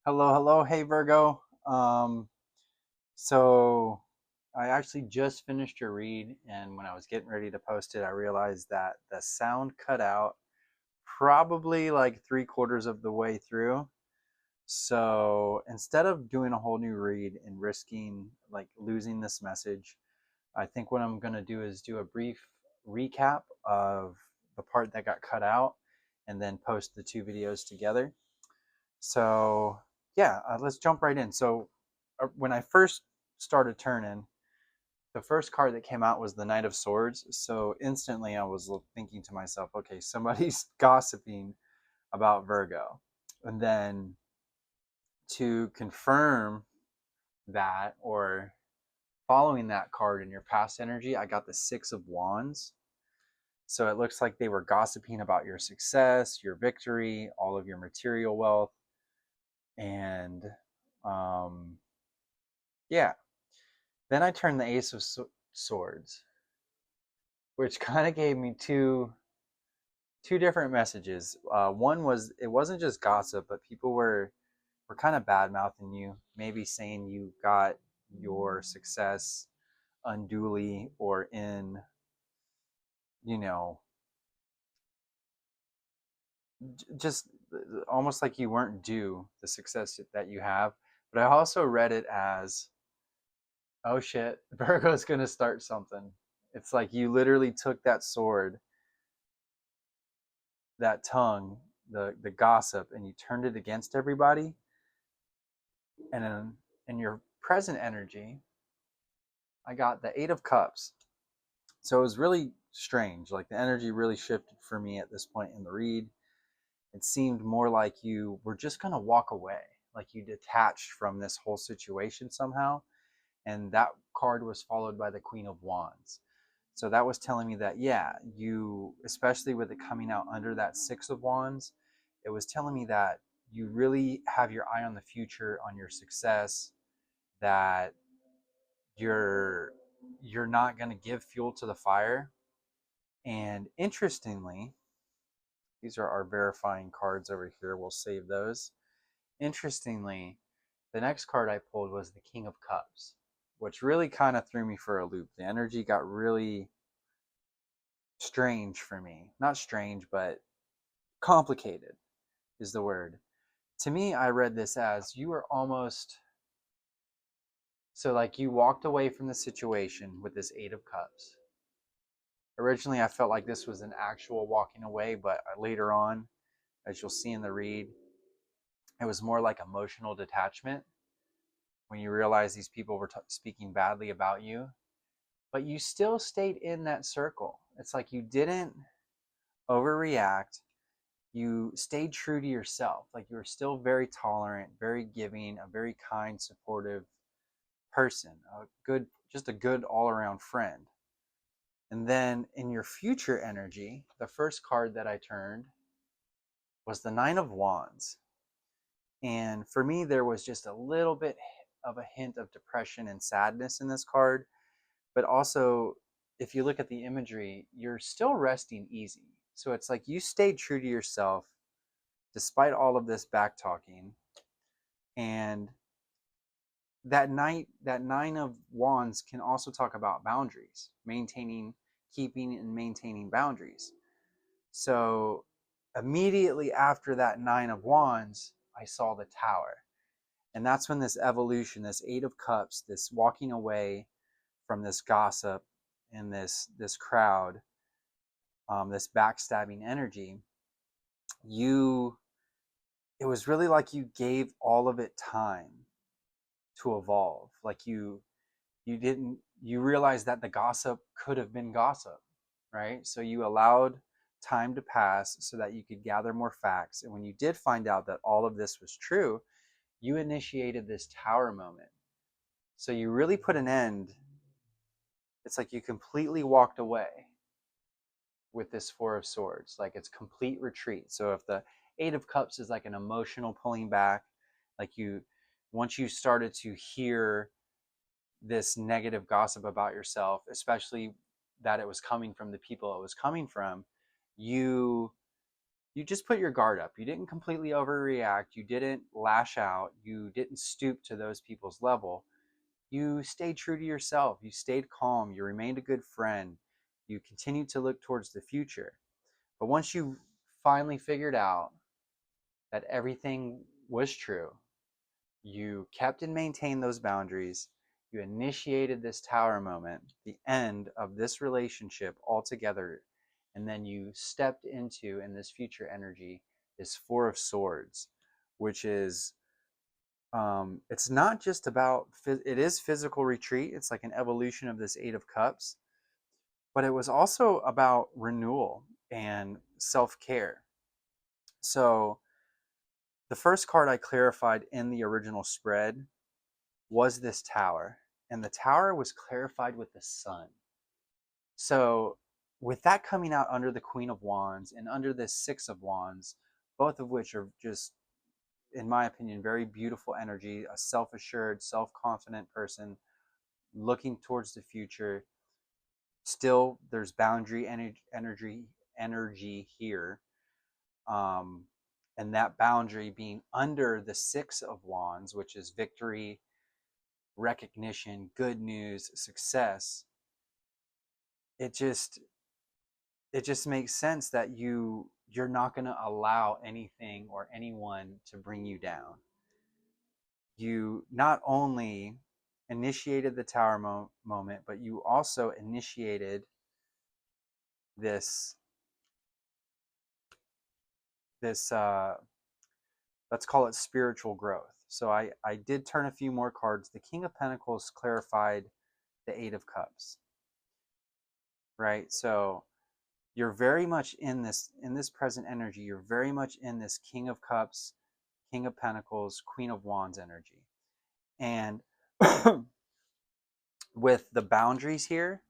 Hello, hello. Hey, Virgo. So I actually just finished your read, and when I was getting ready to post it, I realized that the sound cut out probably like three-quarters of the way through. So instead of doing a whole new read and risking like losing this message, I think what I'm going to do is do a brief recap of the part that got cut out and then post the two videos together. So yeah, let's jump right in. So when I first started turning, the first card that came out was the Knight of Swords. So instantly I was thinking to myself, okay, somebody's gossiping about Virgo. And then to confirm that or following that card in your past energy, I got the Six of Wands. So it looks like they were gossiping about your success, your victory, all of your material wealth, and um, yeah. Then I turned the Ace of Swords, which kind of gave me two different messages. One was it wasn't just gossip, but people were kind of bad mouthing you, maybe saying you got your success unduly or in, you know, just almost like you weren't due the success that you have. But I also read it as, oh shit, Virgo's gonna start something. It's like you literally took that sword, that tongue, the gossip, and you turned it against everybody. And in your present energy, I got the Eight of Cups. So it was really strange. Like the energy really shifted for me at this point in the read. It seemed more like you were just gonna walk away, like you detached from this whole situation somehow. And that card was followed by the Queen of Wands. So that was telling me that, yeah, you, especially with it coming out under that Six of Wands, it was telling me that you really have your eye on the future, on your success, that you're you're not going to give fuel to the fire. And interestingly, these are our verifying cards over here. We'll save those. Interestingly, the next card I pulled was the King of Cups, which really kind of threw me for a loop. The energy got really strange for me. Not strange, but complicated is the word. To me, I read this as you were almost, so like you walked away from the situation with this Eight of Cups. Originally, I felt like this was an actual walking away, but later on, as you'll see in the read, it was more like emotional detachment when you realize these people were speaking badly about you, but you still stayed in that circle. It's like you didn't overreact. You stayed true to yourself. Like you were still very tolerant, very giving, a very kind, supportive person, a good, just a good all around friend. And then in your future energy, the first card that I turned was the Nine of Wands. And for me, there was just a little bit of a hint of depression and sadness in this card. But also, if you look at the imagery, you're still resting easy. So it's like you stayed true to yourself despite all of this back talking. And that nine of wands can also talk about boundaries, maintaining, keeping and maintaining boundaries. So immediately after that nine of wands, I saw the tower. And that's when this evolution, this Eight of Cups, this walking away from this gossip and this crowd, this backstabbing energy, you, it was really like you gave all of it time to evolve. Like you didn't, you realized that the gossip could have been gossip, right? So you allowed time to pass so that you could gather more facts. And when you did find out that all of this was true, you initiated this tower moment. So you really put an end. It's like you completely walked away with this Four of Swords. Like it's complete retreat. So if the Eight of Cups is like an emotional pulling back, like you, once you started to hear this negative gossip about yourself, especially that it was coming from the people it was coming from, you you just put your guard up. You didn't completely overreact. You didn't lash out. You didn't stoop to those people's level. You stayed true to yourself. You stayed calm. You remained a good friend. You continued to look towards the future. But once you finally figured out that everything was true, you kept and maintained those boundaries. You initiated this tower moment, the end of this relationship altogether. And then you stepped into, in this future energy, this Four of Swords, which is, it's not just about, it is physical retreat. It's like an evolution of this Eight of Cups, but it was also about renewal and self care. So the first card I clarified in the original spread was this tower, and the tower was clarified with the sun. So with that coming out under the Queen of Wands and under this Six of Wands, both of which are just, in my opinion, very beautiful energy, a self-assured, self-confident person looking towards the future. Still, there's boundary energy here, um, and that boundary being under the Six of Wands, which is victory, recognition, good news, success. It just makes sense that you're not going to allow anything or anyone to bring you down. You not only initiated the tower moment, but you also initiated this let's call it spiritual growth. So I did turn a few more cards. The King of Pentacles clarified the Eight of Cups, right? So you're very much in this present energy. You're very much in this King of Cups, King of Pentacles, Queen of Wands energy. And with the boundaries here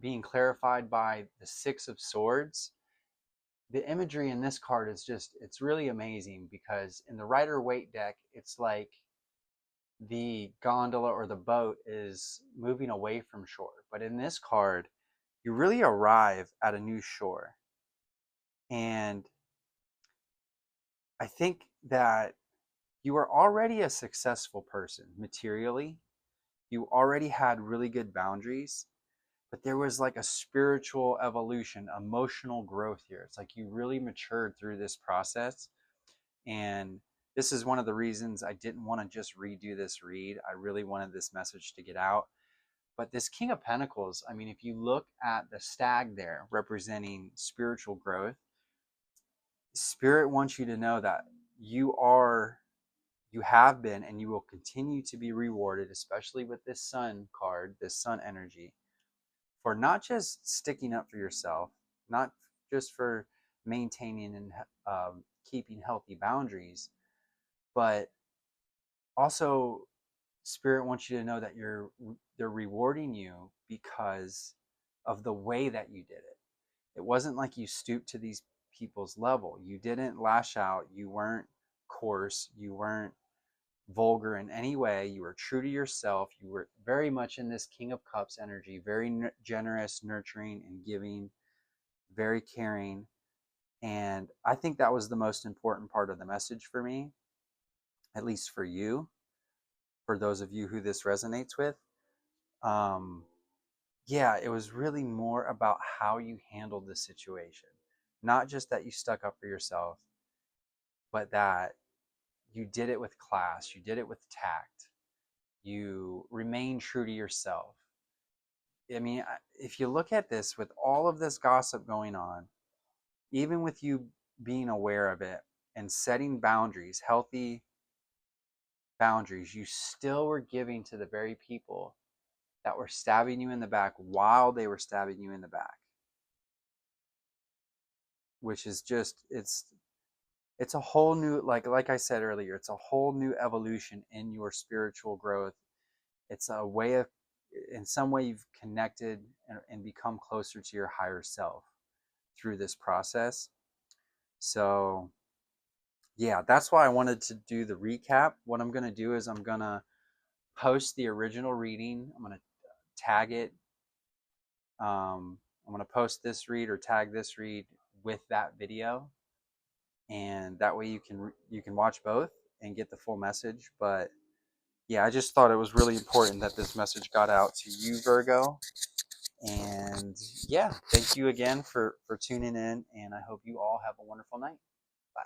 being clarified by the Six of Swords, the imagery in this card is just, it's really amazing, because in the Rider-Waite deck, it's like the gondola or the boat is moving away from shore. But in this card, you really arrive at a new shore. And I think that you are already a successful person materially. You already had really good boundaries, but there was like a spiritual evolution, emotional growth here. It's like you really matured through this process. And this is one of the reasons I didn't want to just redo this read. I really wanted this message to get out. But this King of Pentacles, I mean, if you look at the stag there representing spiritual growth, Spirit wants you to know that you have been, and you will continue to be rewarded, especially with this Sun card, this Sun energy, for not just sticking up for yourself, not just for maintaining and keeping healthy boundaries, but also Spirit wants you to know that they're rewarding you because of the way that you did it. It wasn't like you stooped to these people's level. You didn't lash out. You weren't coarse. You weren't vulgar in any way. You were true to yourself. You were very much in this King of Cups energy, very generous, nurturing, and giving, very caring. And I think that was the most important part of the message for me, at least for you, for those of you who this resonates with. Yeah, it was really more about how you handled the situation. Not just that you stuck up for yourself, but that you did it with class, you did it with tact, you remained true to yourself. I mean, if you look at this, with all of this gossip going on, even with you being aware of it and setting boundaries, healthy boundaries, you still were giving to the very people that were stabbing you in the back while they were stabbing you in the back. Which is just, it's a whole new, like I said earlier, it's a whole new evolution in your spiritual growth. It's a way of, in some way, you've connected and become closer to your higher self through this process. So yeah, that's why I wanted to do the recap. What I'm going to do is I'm going to post the original reading. I'm going to tag it. I'm going to post this read or tag this read with that video, and that way you can watch both and get the full message. But yeah, I just thought it was really important that this message got out to you, Virgo. And yeah, thank you again for tuning in, and I hope you all have a wonderful night. Bye.